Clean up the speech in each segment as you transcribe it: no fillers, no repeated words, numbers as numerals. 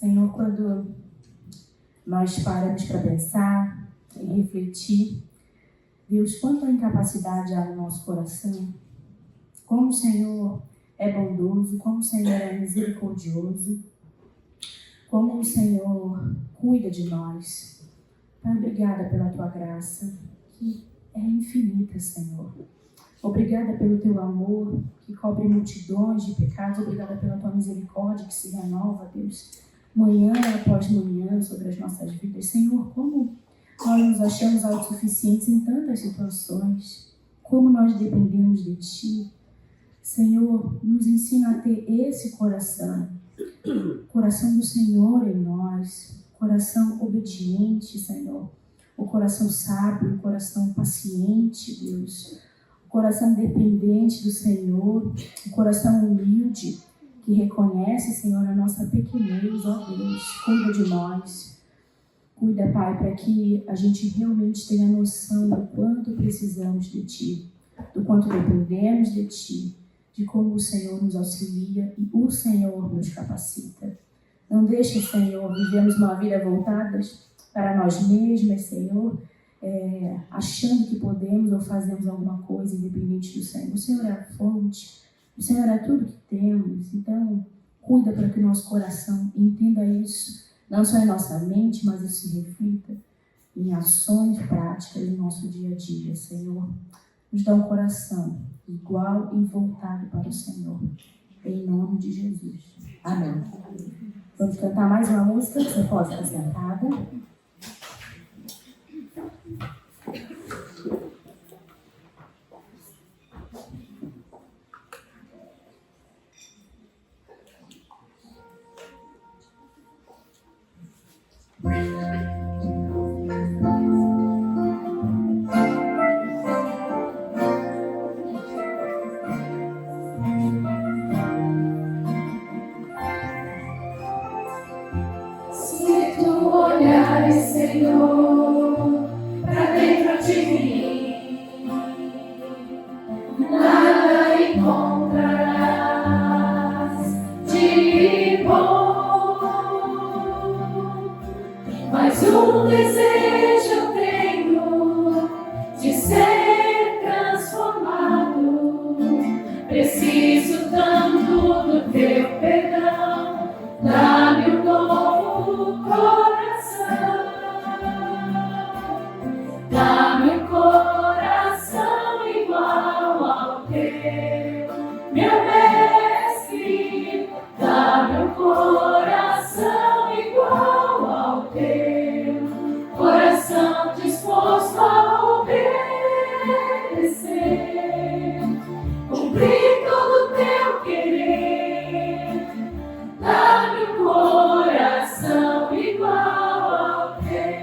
Senhor, quando nós paramos para pensar e refletir, Deus, quanta incapacidade há no nosso coração, como o Senhor é bondoso, como o Senhor é misericordioso, como o Senhor cuida de nós. Pai, obrigada pela Tua graça, que é infinita, Senhor. Obrigada pelo Teu amor, que cobre multidões de pecados. Obrigada pela Tua misericórdia, que se renova, Deus, manhã após manhã sobre as nossas vidas. Senhor, como nós nos achamos autossuficientes em tantas situações, como nós dependemos de Ti. Senhor, nos ensina a ter esse coração do Senhor em nós, coração obediente, Senhor, o coração sábio, o coração paciente, Deus, o coração dependente do Senhor, o coração humilde, que reconhece, Senhor, a nossa pequenez. Ó Deus, cuida de nós. Cuida, Pai, para que a gente realmente tenha noção do quanto precisamos de Ti, do quanto dependemos de Ti, de como o Senhor nos auxilia e o Senhor nos capacita. Não deixe, Senhor, vivemos uma vida voltadas para nós mesmos, Senhor, achando que podemos ou fazemos alguma coisa independente do Senhor. O Senhor é a fonte, o Senhor é tudo que temos. Então, cuida para que o nosso coração entenda isso, não só em nossa mente, mas isso se reflita em ações práticas no nosso dia a dia, Senhor. Nos dá um coração igual e voltado para o Senhor. Em nome de Jesus. Amém. Vamos cantar mais uma música. Você pode estar sentada. Senhor, pra dentro de mim, nada encontrarás de bom, mas um desejo eu tenho de ser transformado. Preciso tanto do teu perdão, dá-me um novo coração. Dá-me um coração igual ao teu, meu mestre. Dá-me um coração igual ao teu, coração disposto a obedecer, cumprir todo o teu querer. Dá-me um coração igual ao teu.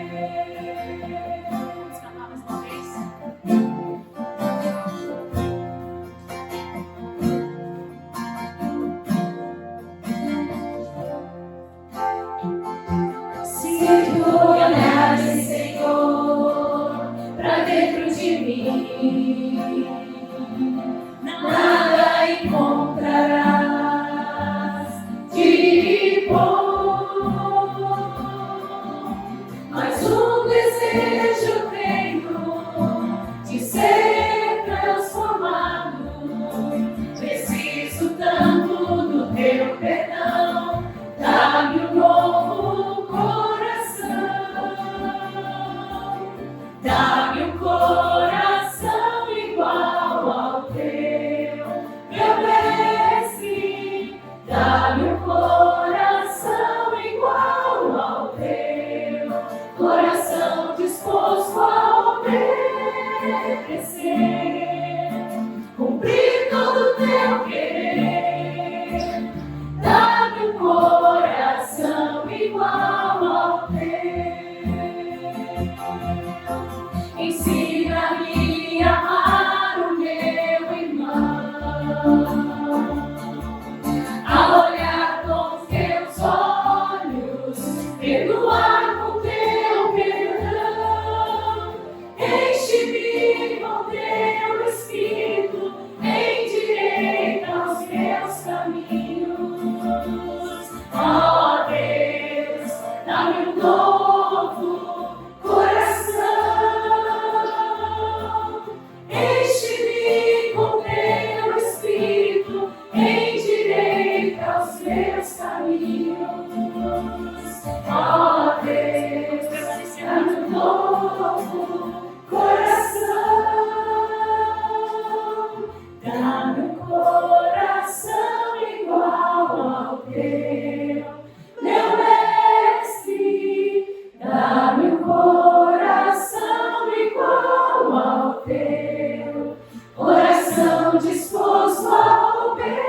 Senhor, pra dentro de mim, nada encontrarás de bom, mas um desejo eu tenho de ser transformado. Preciso tanto do teu perdão, dá-me um novo coração. Dá-me um coração igual ao teu, meu mestre. Dá-me um coração igual ao teu, coração disposto a obedecer, cumprir todo o teu querer. Dá-me um coração igual ao teu. Ensina-me a amar o meu irmão, a olhar novo coração. Enche-me com teu Espírito, endireita os meus caminhos. Ó Deus, dá-me um novo coração. Dá-me um coração igual ao teu, meu mestre. Dá-me um coração igual ao teu, coração disposto a obedecer,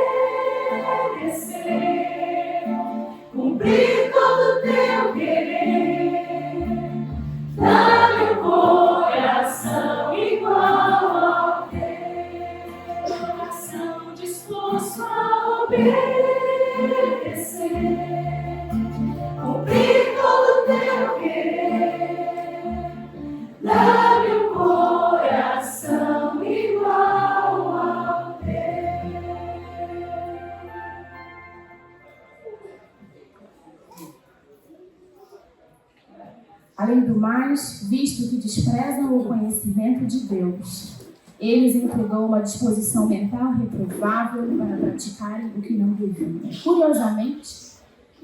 cumprir todo o teu querer. Dá-me um coração igual ao teu, coração disposto a obedecer, cumprir todo o teu querer. Dá-me um coração igual ao teu. Além do mais, visto que desprezam o conhecimento de Deus, eles entregou uma disposição mental reprovável para praticarem o que não deviam. Curiosamente,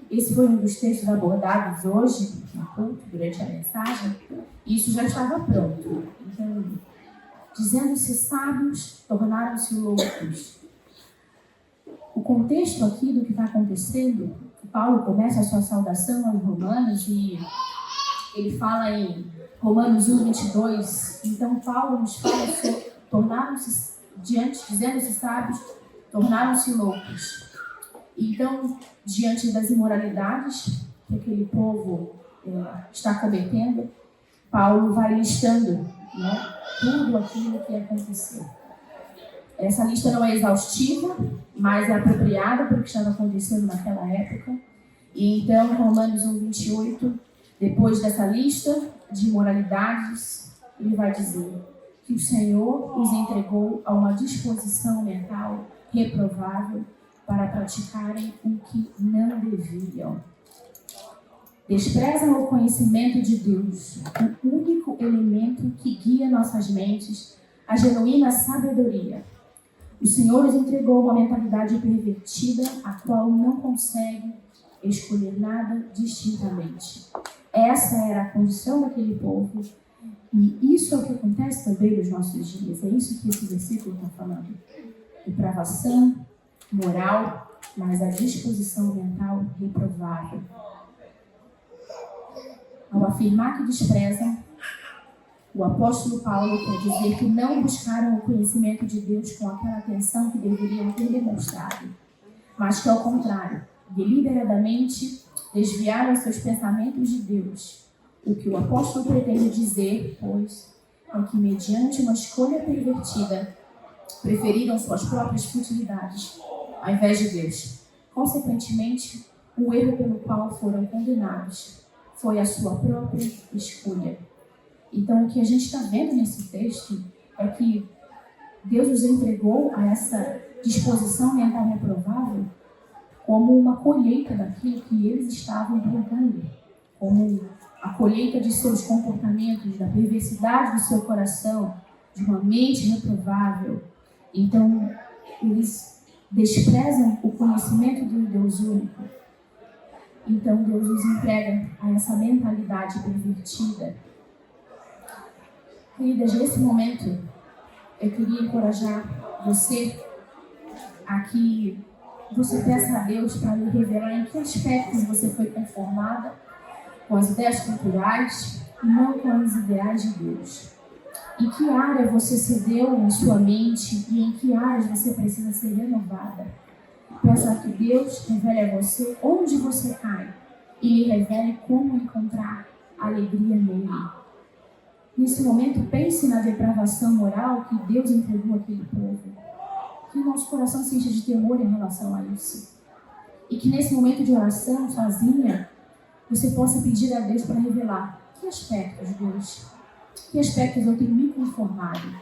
esse foi um dos textos abordados hoje, no culto, durante a mensagem, e isso já estava pronto. Então, dizendo-se sábios, tornaram-se loucos. O contexto aqui do que está acontecendo, Paulo começa a sua saudação aos romanos e ele fala em Romanos 1:22. Então, Paulo nos fala sobre tornaram-se, dizendo-se sábios, tornaram-se loucos. Então, diante das imoralidades que aquele povo está cometendo, Paulo vai listando, tudo aquilo que aconteceu. Essa lista não é exaustiva, mas é apropriada para o que estava acontecendo naquela época. E então, Romanos 1:28, depois dessa lista de imoralidades, ele vai dizer que o Senhor os entregou a uma disposição mental reprovável para praticarem o que não deviam. Desprezam o conhecimento de Deus, o único elemento que guia nossas mentes, a genuína sabedoria. O Senhor os entregou uma mentalidade pervertida, a qual não consegue escolher nada distintamente. Essa era a condição daquele povo, e isso é o que acontece também nos nossos dias. É isso que esse versículo está falando. Depravação moral, mas a disposição mental reprovável. Ao afirmar que desprezam, o apóstolo Paulo quer dizer que não buscaram o conhecimento de Deus com aquela atenção que deveriam ter demonstrado, mas que, ao contrário, deliberadamente desviaram seus pensamentos de Deus. O que o apóstolo pretende dizer, pois, é que, mediante uma escolha pervertida, preferiram suas próprias futilidades ao invés de Deus. Consequentemente, o erro pelo qual foram condenados foi a sua própria escolha. Então, o que a gente está vendo nesse texto é que Deus os entregou a essa disposição mental reprovável como uma colheita daquilo que eles estavam plantando, como a colheita de seus comportamentos, da perversidade do seu coração, de uma mente reprovável. Então, eles desprezam o conhecimento do Deus único. Então, Deus os entrega a essa mentalidade pervertida. Queridas, nesse momento, eu queria encorajar você a que você peça a Deus para lhe revelar em que aspectos você foi conformada com as ideias culturais e não com os ideais de Deus. Em que área você cedeu em sua mente e em que áreas você precisa ser renovada. Peça que Deus revele a você onde você cai e lhe revele como encontrar alegria nele. Nesse momento, pense na depravação moral que Deus entregou àquele povo. Que o nosso coração se encha de temor em relação a isso. E que nesse momento de oração, sozinha, você possa pedir a Deus para revelar que aspectos, Deus, que aspectos eu tenho me conformado.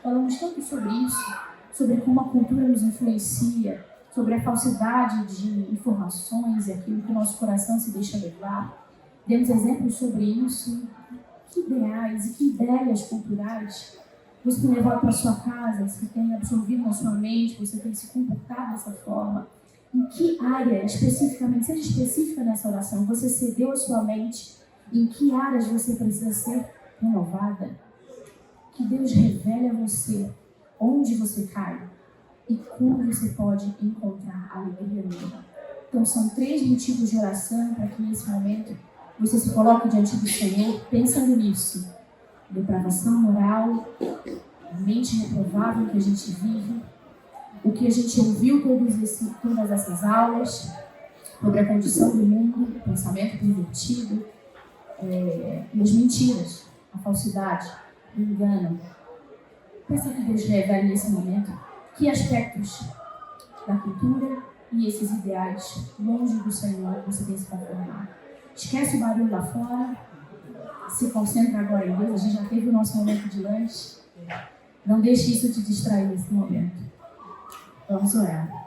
Falamos tanto sobre isso, sobre como a cultura nos influencia, sobre a falsidade de informações e aquilo que o nosso coração se deixa levar. Demos exemplos sobre isso. Que ideais e que ideias culturais você tem levado para a sua casa, você tem absorvido na sua mente, você tem se comportado dessa forma? Em que área, especificamente, seja específica nessa oração, você cedeu a sua mente? Em que áreas você precisa ser renovada? Que Deus revele a você onde você cai e como você pode encontrar alegria nela. Então, são 3 motivos de oração para que nesse momento você se coloque diante do Senhor pensando nisso. Depravação moral, a mente reprovável que a gente vive, o que a gente ouviu todas essas aulas sobre a condição do mundo, o pensamento pervertido, e as mentiras, a falsidade, o engano. Peça que Deus revele nesse momento que aspectos da cultura e esses ideais longe do Senhor você tem se conformado. Esquece o barulho lá fora, se concentra agora em Deus. A gente já teve o nosso momento de lanche. Não deixe isso te distrair nesse momento. Vamos orar.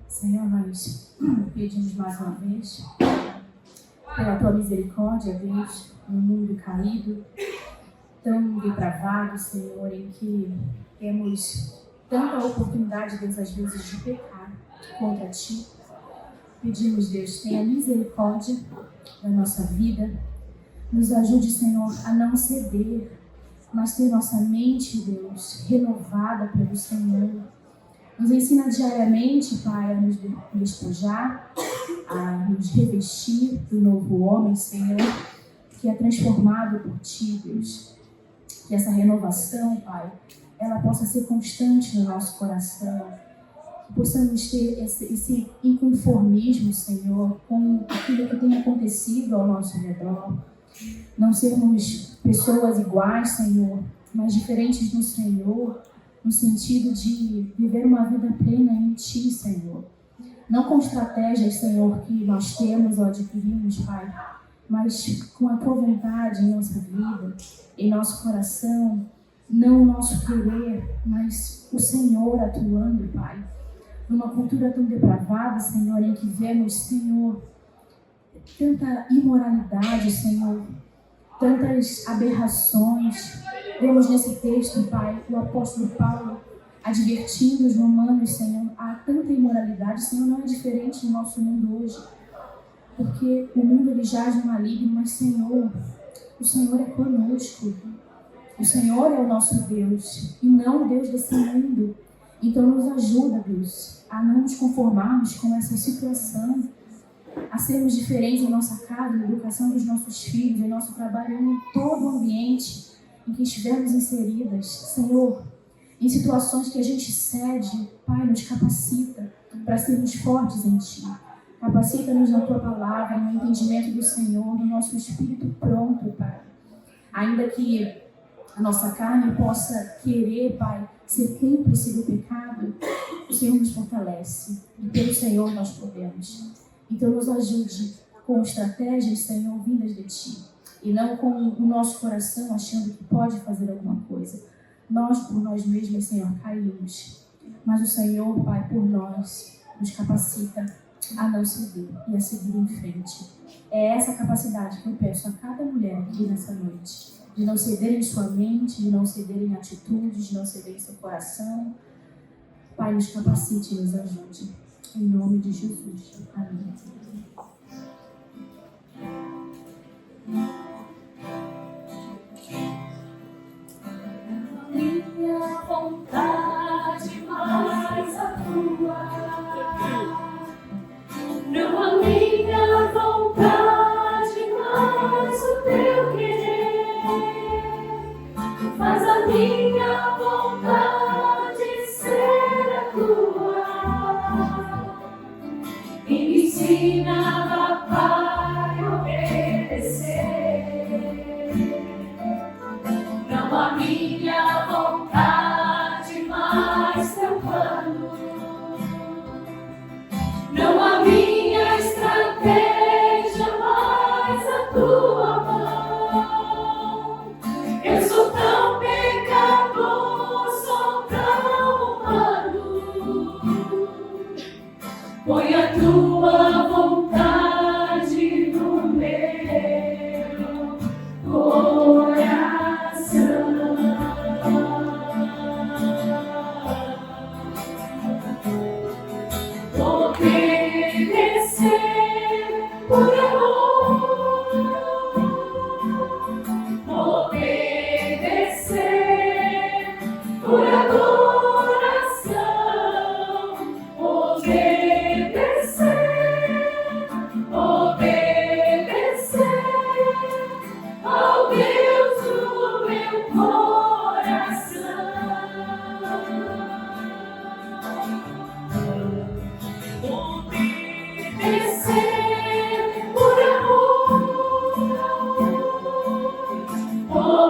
Senhor, nós pedimos mais uma vez pela Tua misericórdia, Deus, no mundo caído, tão depravado, Senhor, em que temos tanta oportunidade, Deus, às vezes, de pecar contra Ti. Pedimos, Deus, tenha misericórdia da nossa vida, nos ajude, Senhor, a não ceder, mas ter nossa mente, Deus, renovada pelo Senhor. Nos ensina diariamente, Pai, a nos despojar, a nos revestir do novo homem, Senhor, que é transformado por Ti, Deus. Que essa renovação, Pai, ela possa ser constante no nosso coração. Que possamos ter esse inconformismo, Senhor, com aquilo que tem acontecido ao nosso redor. Não sermos pessoas iguais, Senhor, mas diferentes do Senhor, no sentido de viver uma vida plena em Ti, Senhor. Não com estratégias, Senhor, que nós temos ou adquirimos, Pai, mas com a Tua vontade em nossa vida, em nosso coração, não o nosso querer, mas o Senhor atuando, Pai. Numa cultura tão depravada, Senhor, em que vemos, Senhor, tanta imoralidade, Senhor, tantas aberrações. Vemos nesse texto, Pai, o apóstolo Paulo advertindo os romanos, Senhor, há tanta imoralidade, Senhor, não é diferente no nosso mundo hoje, porque o mundo ele jaz no maligno, mas, Senhor, o Senhor é conosco. O Senhor é o nosso Deus e não o Deus desse mundo. Então nos ajuda, Deus, a não nos conformarmos com essa situação, a sermos diferentes em nossa casa, na educação dos nossos filhos, em nosso trabalho, em todo o ambiente em que estivermos inseridas. Senhor, em situações que a gente cede, Pai, nos capacita para sermos fortes em Ti. Capacita-nos na Tua palavra, no entendimento do Senhor, no nosso espírito pronto, Pai. Ainda que a nossa carne possa querer, Pai, ser cúmplice do pecado, o Senhor nos fortalece. E pelo Senhor nós podemos. Então nos ajude com estratégias, Senhor, vindas de Ti. E não com o nosso coração achando que pode fazer alguma coisa. Nós, por nós mesmos, Senhor, caímos. Mas o Senhor, Pai, por nós, nos capacita a não ceder e a seguir em frente. É essa capacidade que eu peço a cada mulher aqui nessa noite. De não ceder em sua mente, de não ceder em atitudes, de não ceder em seu coração. Pai, nos capacite e nos ajude. Em nome de Jesus. Amém. Minha vontade mais a tua, não a minha vontade mais o teu querer, faz a minha vontade ser a tua, e me ensina, Pai, a obedecer. Não a minha vontade, mas teu plano. Não a minha estratégia, mas a tua mão. Eu sou tão pecador, sou tão humano. Põe a tua vontade no meu coração. Obedecer por amor, obedecer por adoração, obedecer, obedecer ao Deus do meu coração. Obedecer por amor,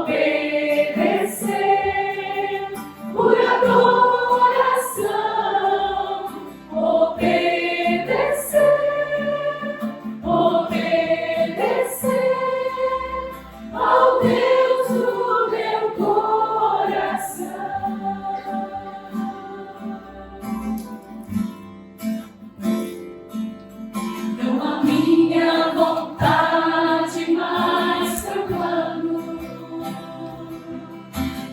obedecer por adoração, obedecer, obedecer ao Deus do meu coração. Não a minha vontade, mas teu plano.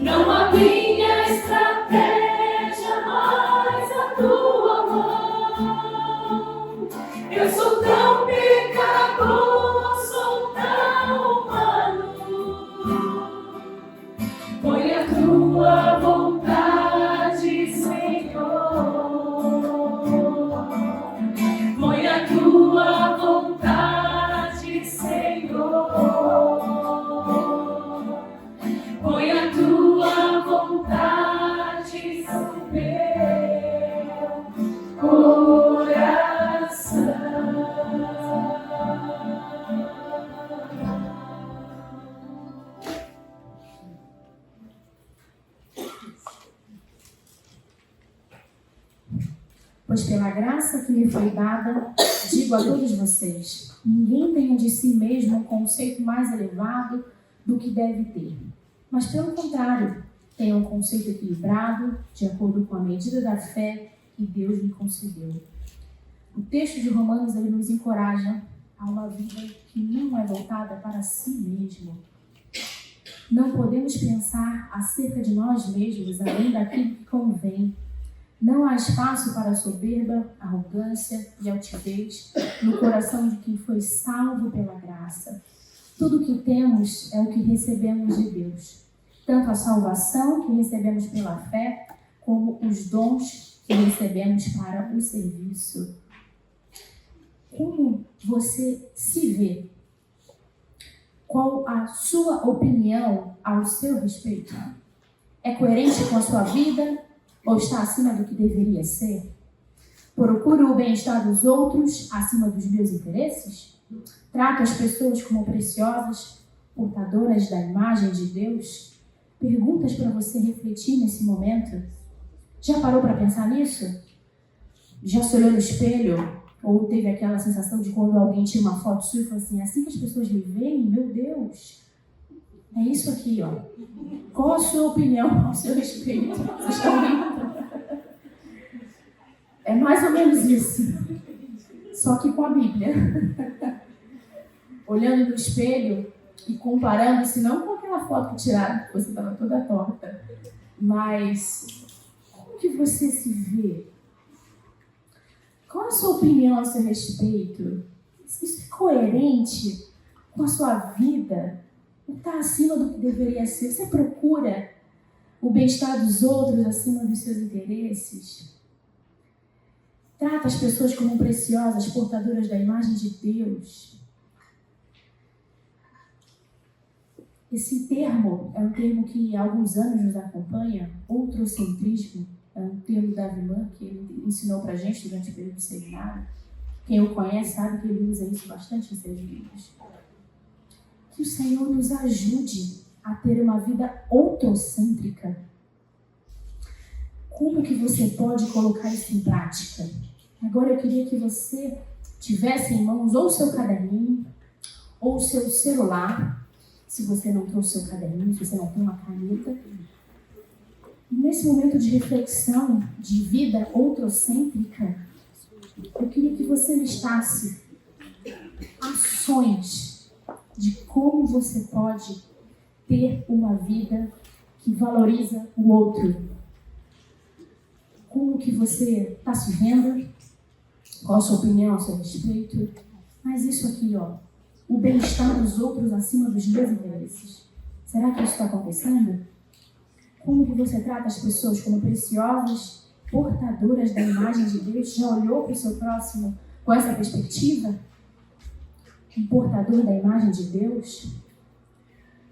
Não a minha estratégia, mas a tua mão. Eu sou tão pecador, sou tão humano. Põe a tua vontade, Senhor. Põe a tua vontade, Senhor. Põe a tua vontade no meu coração. Pois pela graça que me foi dada, digo a todos vocês, ninguém tenha de si mesmo um conceito mais elevado do que deve ter. Mas pelo contrário, tenha um conceito equilibrado, de acordo com a medida da fé que Deus lhe concedeu. O texto de Romanos ele nos encoraja a uma vida que não é voltada para si mesmo. Não podemos pensar acerca de nós mesmos além daquilo que convém. Não há espaço para soberba, arrogância e altivez no coração de quem foi salvo pela graça. Tudo o que temos é o que recebemos de Deus. tanto a salvação que recebemos pela fé, como os dons que recebemos para o serviço. Como você se vê? Qual a sua opinião ao seu respeito? É coerente com a sua vida ou está acima do que deveria ser? Procuro o bem-estar dos outros acima dos meus interesses? Trato as pessoas como preciosas, portadoras da imagem de Deus? Perguntas para você refletir nesse momento. Já parou para pensar nisso? Já se olhou no espelho? Ou teve aquela sensação de quando alguém tira uma foto sua e fala assim, assim que as pessoas me veem, meu Deus, é isso aqui, ó. Qual a sua opinião ao seu respeito? Vocês estão rindo? É mais ou menos isso. Só que com a Bíblia. Olhando no espelho e comparando-se não com aquela foto que tiraram, que você estava toda torta, mas como que você se vê? Qual a sua opinião a seu respeito? Isso é coerente com a sua vida? Ou está acima do que deveria ser? Você procura o bem-estar dos outros acima dos seus interesses? Trata as pessoas como preciosas, portadoras da imagem de Deus? Esse termo é um termo que há alguns anos nos acompanha, outrocentrismo. É um termo da Vilã que ele ensinou para a gente durante o período do seminário. Quem o conhece sabe que ele usa isso bastante em seus livros. Que o Senhor nos ajude a ter uma vida outrocêntrica. Como que você pode colocar isso em prática? Agora eu queria que você tivesse em mãos ou o seu caderninho ou o seu celular. Se você não trouxe o seu caderninho, se você não tem uma caneta. Nesse momento de reflexão, de vida outrocêntrica, eu queria que você listasse ações de como você pode ter uma vida que valoriza o outro. Como que você está se vendo? Qual a sua opinião a seu respeito? Mas isso aqui, ó, o bem-estar dos outros acima dos meus interesses. Será que isso está acontecendo? Como que você trata as pessoas como preciosas, portadoras da imagem de Deus? Já olhou para o seu próximo com essa perspectiva? Um portador da imagem de Deus?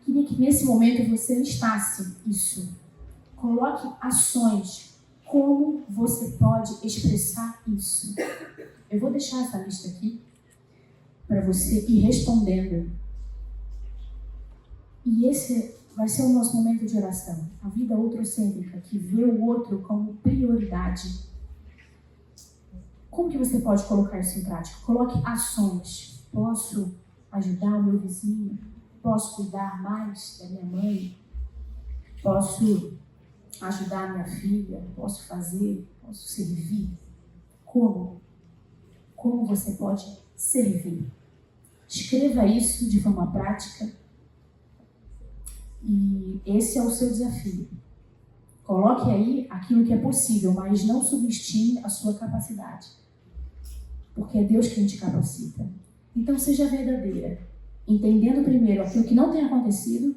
Queria que nesse momento você listasse isso. Coloque ações. Como você pode expressar isso? Eu vou deixar essa lista aqui para você ir respondendo. E esse vai ser o nosso momento de oração. A vida outrocêntrica, que vê o outro como prioridade. Como que você pode colocar isso em prática? Coloque ações. Posso ajudar o meu vizinho? Posso cuidar mais da minha mãe? Posso ajudar a minha filha? Posso fazer? Posso servir? Como? Como você pode servir? Escreva isso de forma prática. E esse é o seu desafio. Coloque aí aquilo que é possível, mas não subestime a sua capacidade. Porque é Deus quem te capacita. Então seja verdadeira. Entendendo primeiro aquilo que não tem acontecido,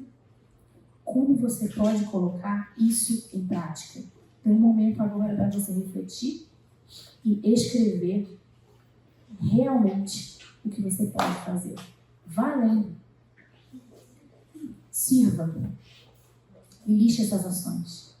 como você pode colocar isso em prática. Tem um momento agora para você refletir e escrever realmente o que você pode fazer. Vá além. Sirva e liste essas ações.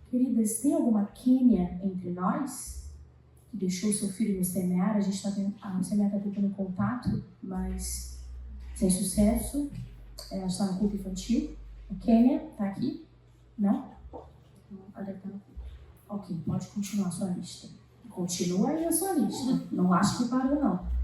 Queridas, tem alguma quênia entre nós que deixou seu filho no semear? A gente está tendo, a semear está tentando contato, mas sem sucesso. Ela está no culto infantil. A Quênia está aqui? Não? continuar a sua lista. Continua aí a sua lista. Não acho que parou, não.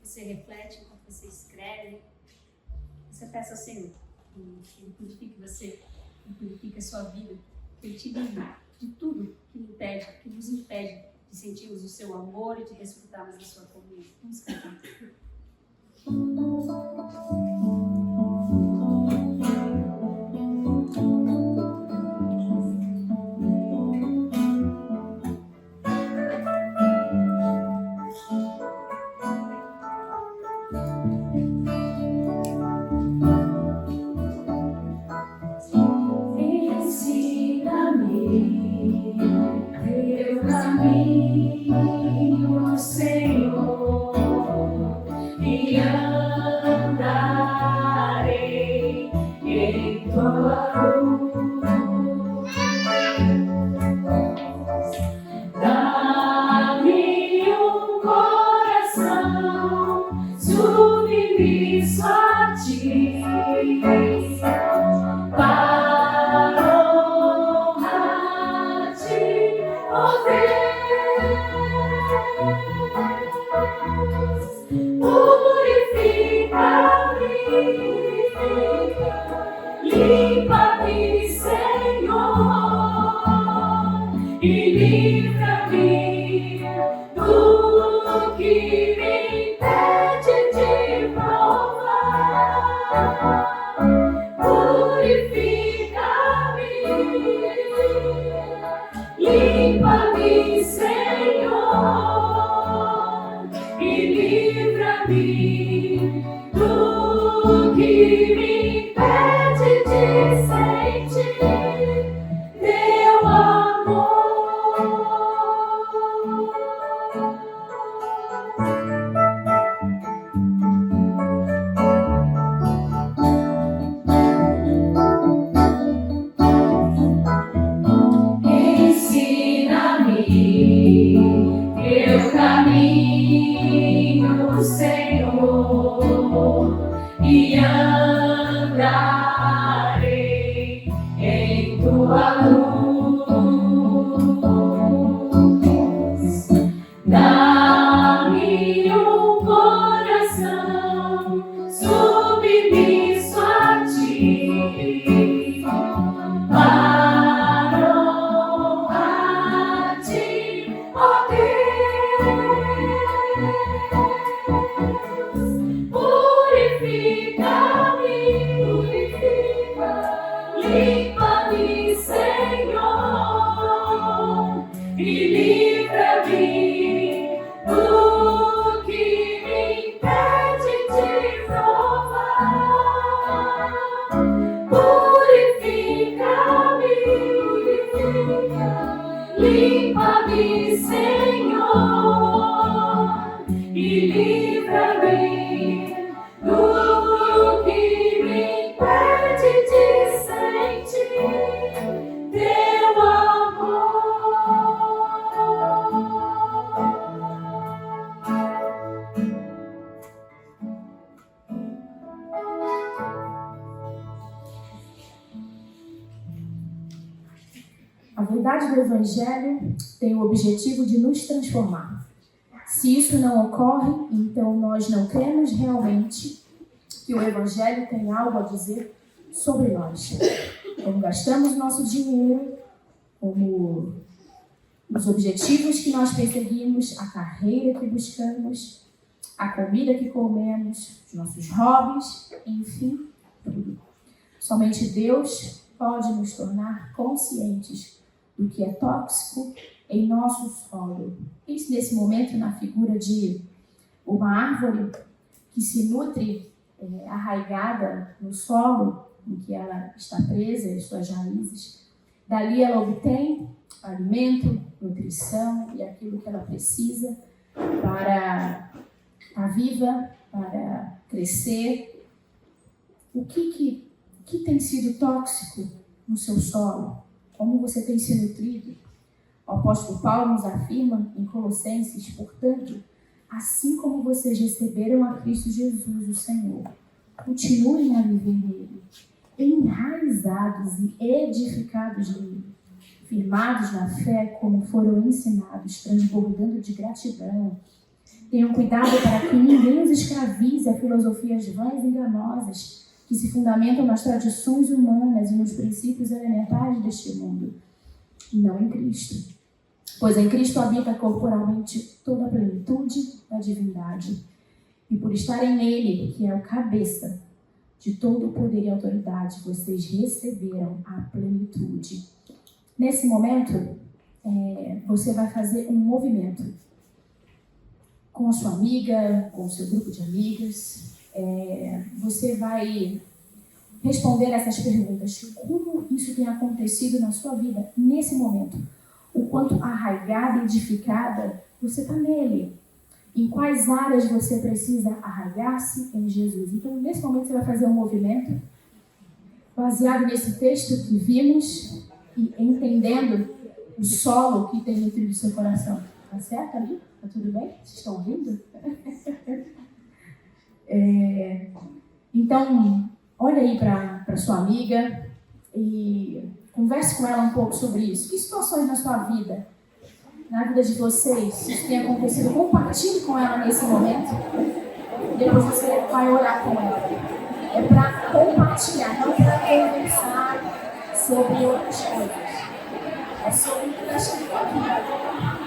Você reflete enquanto você escreve. Você peça ao Senhor que Ele purifique você, que purifique a sua vida, que Ele te livre de tudo que impede, que nos impede de sentirmos o seu amor e de desfrutarmos da sua comunhão. Vamos cantar. Limpa-me, Senhor, e livra-me do que me impede de provar. Purifica-me, limpa-me, Senhor, e livra-me do que me impede de sentir teu amor. Ensina-me teu caminho, Senhor, e andarei em tua luz. Dá-me um coração submisso a ti, para honrar-te, ó Deus. Purifica-me, limpa-me, Senhor, e livra-me do que me impede de provar. Purifica-me, limpa-me, Senhor, e livra-me do que me impede de sentir teu amor. A verdade do Evangelho tem o objetivo de nos transformar. Se isso não ocorre, então nós não cremos realmente que o Evangelho tem algo a dizer sobre nós. Como gastamos nosso dinheiro, como os objetivos que nós perseguimos, a carreira que buscamos, a comida que comemos, os nossos hobbies, enfim, tudo. Somente Deus pode nos tornar conscientes do que é tóxico em nosso solo. Isso nesse momento na figura de uma árvore que se nutre arraigada no solo em que ela está presa, as suas raízes. Dali ela obtém alimento, nutrição e aquilo que ela precisa para estar viva, para crescer. O que tem sido tóxico no seu solo? Como você tem se nutrido? O apóstolo Paulo nos afirma em Colossenses, portanto, assim como vocês receberam a Cristo Jesus, o Senhor, continuem a viver nele, enraizados e edificados nele, firmados na fé como foram ensinados, transbordando de gratidão. Tenham cuidado para que ninguém os escravize a filosofias vãs e enganosas, que se fundamentam nas tradições humanas e nos princípios elementares deste mundo, e não em Cristo. Pois em Cristo habita corporalmente toda a plenitude da divindade. E por estarem nele, que é o cabeça de todo o poder e autoridade, vocês receberam a plenitude. Nesse momento, você vai fazer um movimento com a sua amiga, com o seu grupo de amigas. Você vai responder essas perguntas. Como isso tem acontecido na sua vida nesse momento? O quanto arraigada e edificada você está nele? Em quais áreas você precisa arraigar-se em Jesus? Então, nesse momento, você vai fazer um movimento baseado nesse texto que vimos e entendendo o solo que tem nutrido o seu coração. Tá certo ali? Tá tudo bem? Vocês estão ouvindo? Então, olha aí para sua amiga e converse com ela um pouco sobre isso. Que situações na sua vida, na vida de vocês, isso tem acontecido? Compartilhe com ela nesse momento. Depois você vai orar com ela. É para compartilhar, não para conversar sobre outras coisas. É sobre o que está chegando aqui.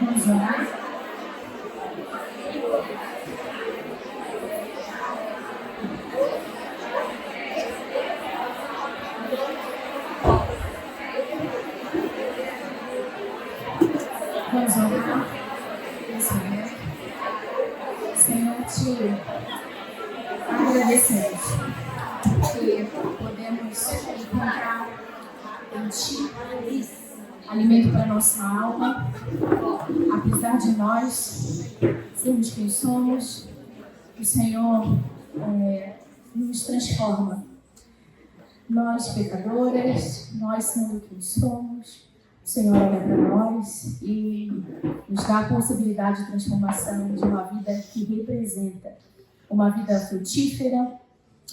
Vamos orar? Vamos orar? Senhor, te agradecemos que podemos encontrar em Ti alimento para nossa alma, apesar de nós sermos quem somos, o Senhor nos transforma. Nós, pecadoras, nós sendo quem somos, o Senhor olha para nós e nos dá a possibilidade de transformação de uma vida que representa uma vida frutífera,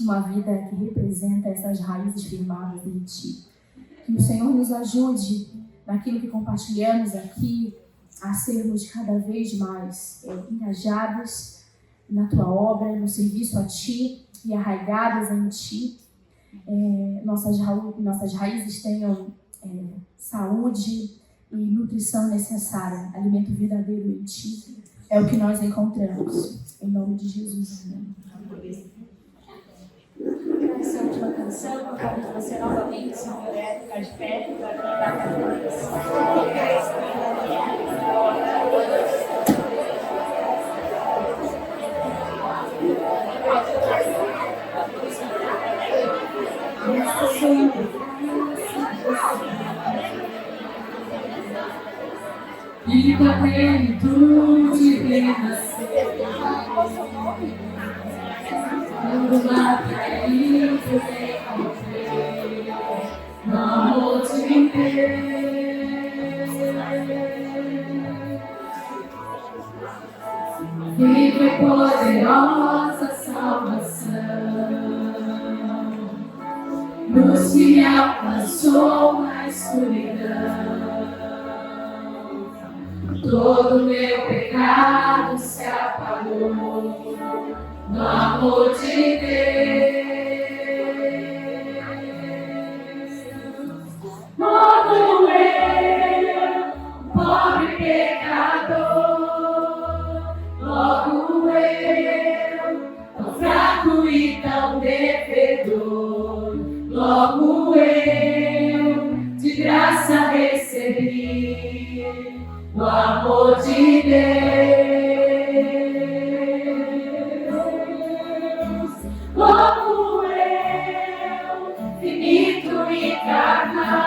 uma vida que representa essas raízes firmadas em Ti. Que o Senhor nos ajude naquilo que compartilhamos aqui, a sermos cada vez mais engajados na Tua obra, no serviço a Ti e arraigadas em Ti. Nossas raízes tenham saúde e nutrição necessária, alimento verdadeiro em Ti. É o que nós encontramos. Em nome de Jesus. Amém. Essa última canção, eu convido você novamente, se puder, ficar de pé, para cantar a E da plenitude renascer, quando materialismo vem romper, no amor de Deus, viva e poderosa salvação, luz que me alcançou na escuridão. Todo meu pecado se apagou no amor de Deus. Logo eu, pobre pecador, logo eu, tão fraco e tão devedor, logo eu, de graça recebi o amor de Deus. Logo eu, finito e carnal,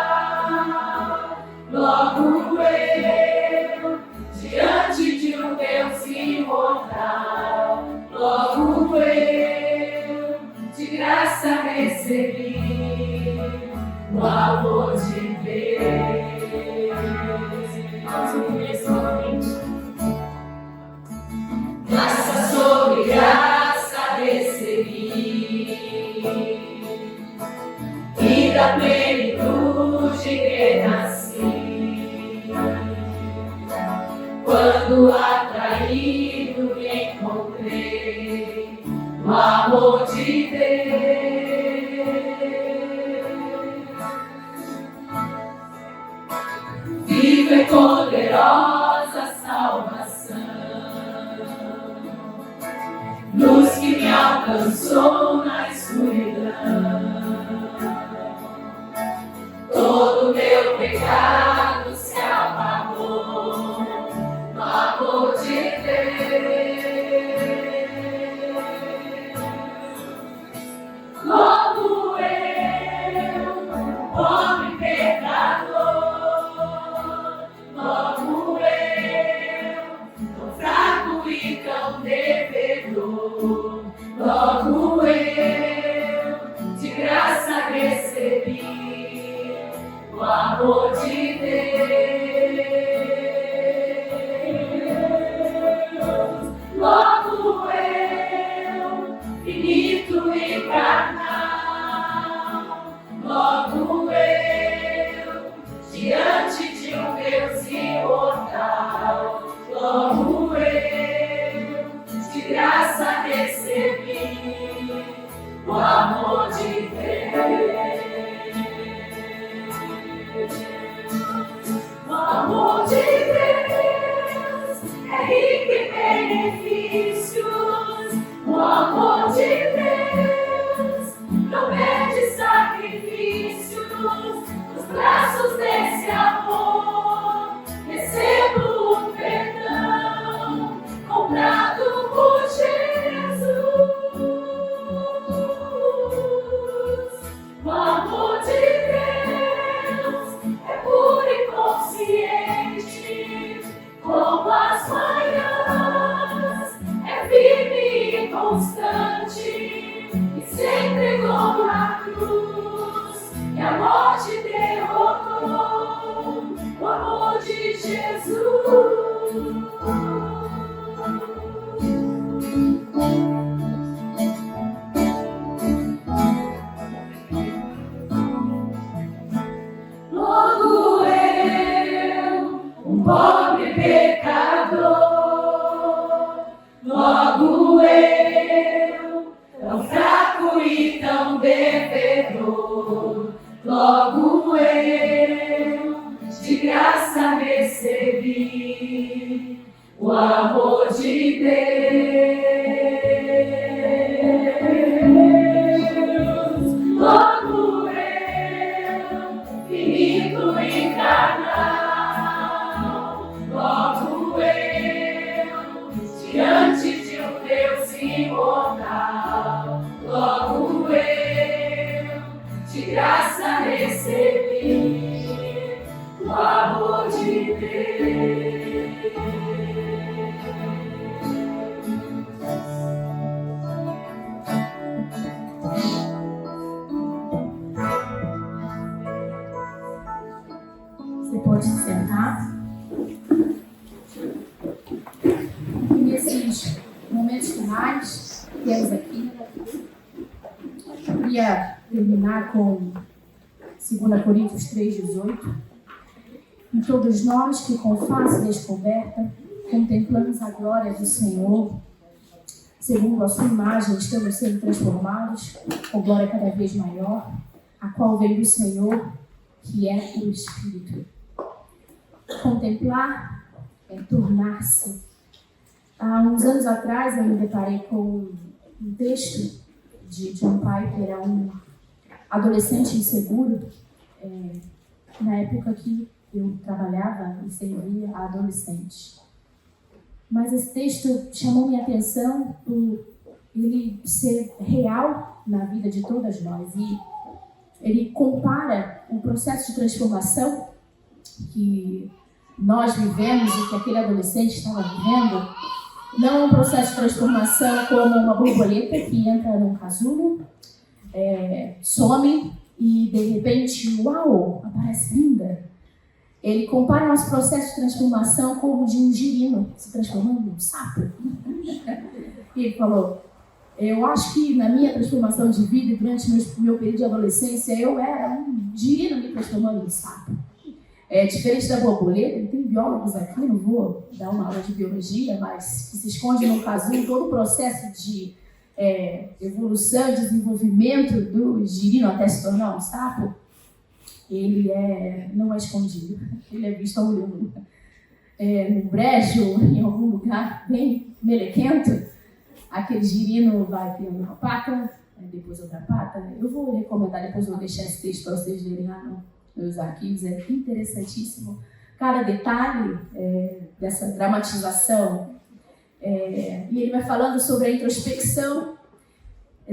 logo eu, diante de um Deus imortal, logo eu, de graça recebi o amor de Deus. Graça sobre graça recebi, e da plenitude viva e poderosa salvação, luz que me alcançou na escuridão. Todo meu pecado se apagou no amor de Deus. Logo eu, pobre pecador, logo eu, tão fraco e tão devedor, logo eu, de graça recebi o amor de Deus. Logo eu, finito e carnal, logo eu, diante de um Deus imortal, logo eu, de graça recebi o amor de Deus. O amor de Deus é rico em benefícios. O amor de Deus não pede sacrifícios. Nos braços desse amor recebo um perdão comprado por Jesus. O amor de Deus é puro e consciente, como as manhãs, é firme e constante, e se entregou na cruz, e a morte derrotou o amor de Jesus. Logo eu, um pobre pecador, logo eu, tão fraco e tão devedor, logo eu, de graça recebi o amor de Deus. Logo eu, finito e carnal, logo eu, diante de um Deus imortal, logo eu, de graça recebi o amor de Deus. Você pode se sentar. E nesses momentos finais que temos aqui, eu queria terminar com 2 Coríntios 3,18. E todos nós que com face descoberta contemplamos a glória do Senhor, segundo a sua imagem estamos sendo transformados com glória cada vez maior, a qual vem do Senhor, que é o Espírito. Contemplar é tornar-se. Há uns anos atrás eu me deparei com um texto de um pai que era um adolescente inseguro, na época que eu trabalhava e servia a adolescentes. Mas esse texto chamou minha atenção por ele ser real na vida de todas nós. E ele compara o processo de transformação que nós vivemos e que aquele adolescente estava vivendo. Não é um processo de transformação como uma borboleta que entra num casulo, some e de repente, uau, aparece linda. Ele compara o nosso processo de transformação como de um girino se transformando num sapo. E ele falou, eu acho que na minha transformação de vida e durante meu período de adolescência, eu era um girino me transformando num sapo. Diferente da borboleta, tem biólogos aqui, não vou dar uma aula de biologia, mas que se esconde num casulo todo o processo de evolução e desenvolvimento do girino até se tornar um sapo. ele não é escondido, ele é visto a olho nu. No brejo, em algum lugar bem melequento, aquele girino vai criando uma pata, depois outra pata. Eu vou recomendar, depois eu vou deixar esse texto para vocês lerem lá nos meus arquivos, é interessantíssimo. Cada detalhe dessa dramatização. E ele vai falando sobre a introspecção,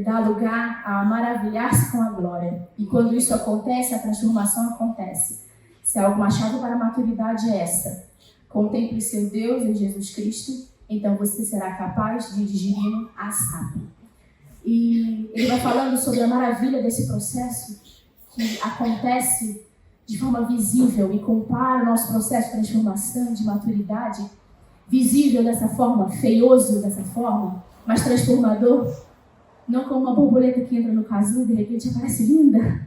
dá lugar a maravilhar-se com a glória. E quando isso acontece, a transformação acontece. Se há alguma chave para a maturidade é essa. Contemple seu Deus em Jesus Cristo, então você será capaz de digeri-lo a sapo. E ele vai falando sobre a maravilha desse processo que acontece de forma visível e compara o nosso processo de transformação, de maturidade, visível dessa forma, feioso dessa forma, mas transformador, não como uma borboleta que entra no casulo e de repente aparece linda.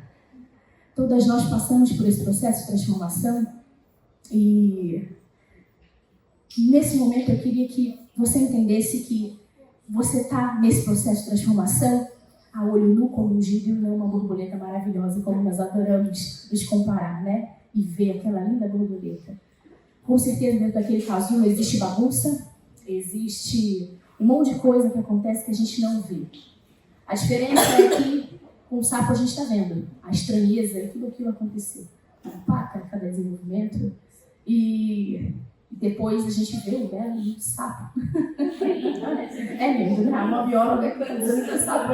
Todas nós passamos por esse processo de transformação e nesse momento eu queria que você entendesse que você está nesse processo de transformação a olho nu como ungido e não uma borboleta maravilhosa como nós adoramos nos comparar, né? E ver aquela linda borboleta. Com certeza dentro daquele casulo existe bagunça, existe um monte de coisa que acontece que a gente não vê. A diferença é que com o sapo a gente está vendo a estranheza e tudo aquilo acontecer. Cada paca, cada desenvolvimento. E depois a gente vê o belo lindo sapo. É lindo, né? Uma bióloga que está dizendo que é sapo.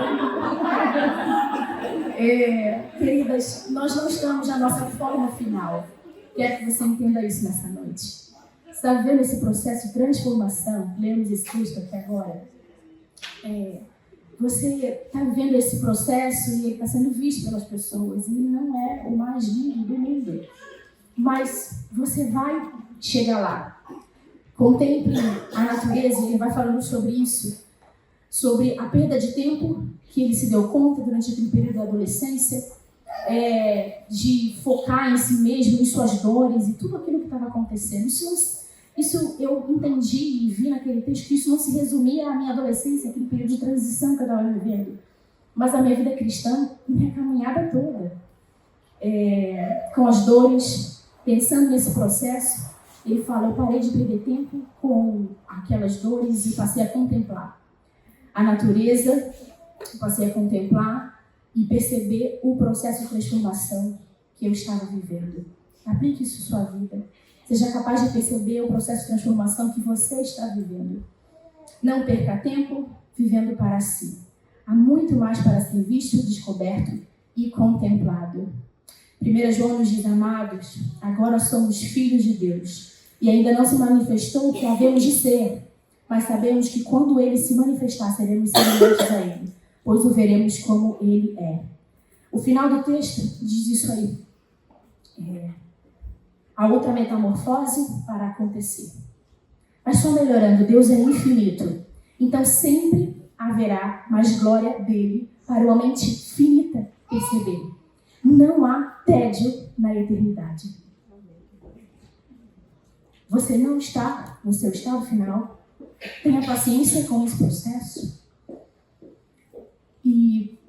Queridas, nós não estamos na nossa forma final. Quero que você entenda isso nessa noite. Você está vendo esse processo de transformação? Lemos esse texto aqui agora. Você está vivendo esse processo e ele está sendo visto pelas pessoas. E não é o mais lindo do mundo. Mas você vai chegar lá. Contemple a natureza, e ele vai falando sobre isso, sobre a perda de tempo que ele se deu conta durante aquele período da adolescência, de focar em si mesmo, em suas dores e tudo aquilo que estava acontecendo. Isso eu entendi e vi naquele texto que isso não se resumia à minha adolescência, aquele período de transição que eu estava vivendo, mas à minha vida cristã, minha caminhada toda, com as dores, pensando nesse processo. Ele fala, eu parei de perder tempo com aquelas dores e passei a contemplar a natureza, passei a contemplar e perceber o processo de transformação que eu estava vivendo. Aplique isso em sua vida. Seja capaz de perceber o processo de transformação que você está vivendo. Não perca tempo vivendo para si. Há muito mais para ser visto, descoberto e contemplado. 1 João nos diz, amados, agora somos filhos de Deus, e ainda não se manifestou o que havemos de ser, mas sabemos que quando ele se manifestar, seremos semelhantes a ele, pois o veremos como ele é. O final do texto diz isso aí. Há outra metamorfose para acontecer. Mas só melhorando, Deus é infinito, então sempre haverá mais glória dele para uma mente finita perceber. Não há tédio na eternidade. Você não está no seu estado final. Tenha paciência com esse processo. E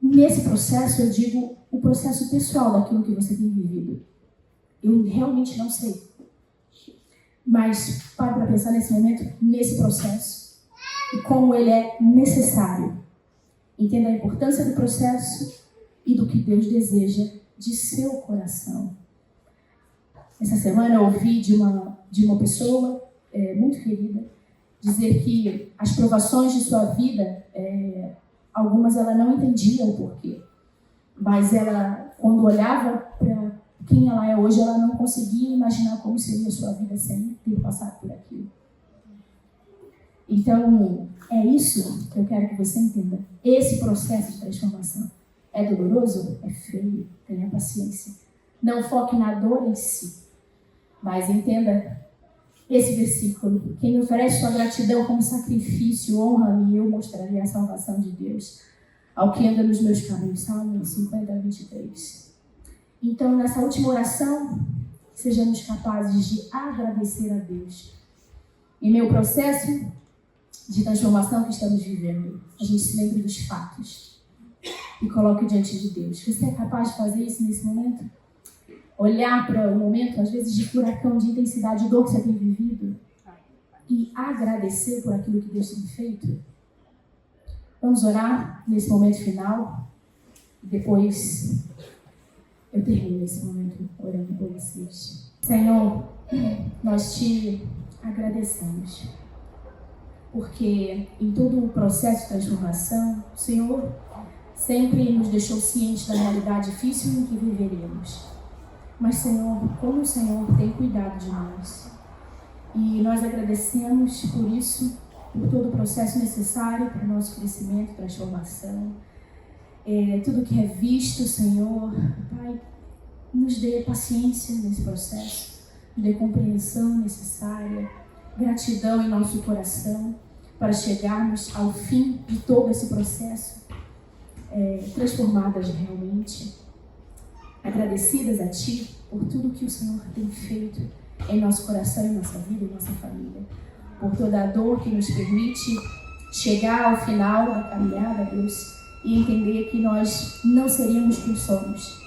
nesse processo, eu digo o processo pessoal daquilo que você tem vivido. Eu realmente não sei. Mas pare para pensar nesse momento, nesse processo. E como ele é necessário. Entenda a importância do processo e do que Deus deseja de seu coração. Essa semana eu ouvi de uma pessoa muito querida dizer que as provações de sua vida, algumas ela não entendia o porquê. Mas ela, quando olhava para quem ela é hoje, ela não conseguia imaginar como seria a sua vida sem ter passado por aquilo. Então, é isso que eu quero que você entenda. Esse processo de transformação. É doloroso? É feio. Tenha paciência. Não foque na dor em si. Mas entenda esse versículo. Quem oferece sua gratidão como sacrifício, honra-me e eu mostrarei a salvação de Deus ao que anda nos meus caminhos. Salmo 50, 23. Então, nessa última oração, sejamos capazes de agradecer a Deus. Em meu processo de transformação que estamos vivendo, a gente se lembra dos fatos. e coloque diante de Deus. Você é capaz de fazer isso nesse momento? Olhar para o momento, às vezes, de furacão, de intensidade, de dor que você tem vivido e agradecer por aquilo que Deus tem feito? Vamos orar nesse momento final. Depois eu termino esse momento orando por vocês. Senhor, nós te agradecemos, porque em todo o processo de transformação, o Senhor sempre nos deixou cientes da realidade difícil em que viveremos. Mas, Senhor, como o Senhor tem cuidado de nós. E nós agradecemos por isso, por todo o processo necessário para o nosso crescimento, transformação. Tudo que é visto, Senhor, Pai, nos dê paciência nesse processo, nos dê compreensão necessária, gratidão em nosso coração, para chegarmos ao fim de todo esse processo, transformadas realmente, agradecidas a Ti por tudo que o Senhor tem feito em nosso coração, em nossa vida, em nossa família, por toda a dor que nos permite chegar ao final da caminhada, Deus, e entender que nós não seríamos quem somos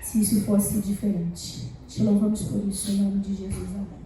se isso fosse diferente. Te louvamos por isso, em nome de Jesus. Amém.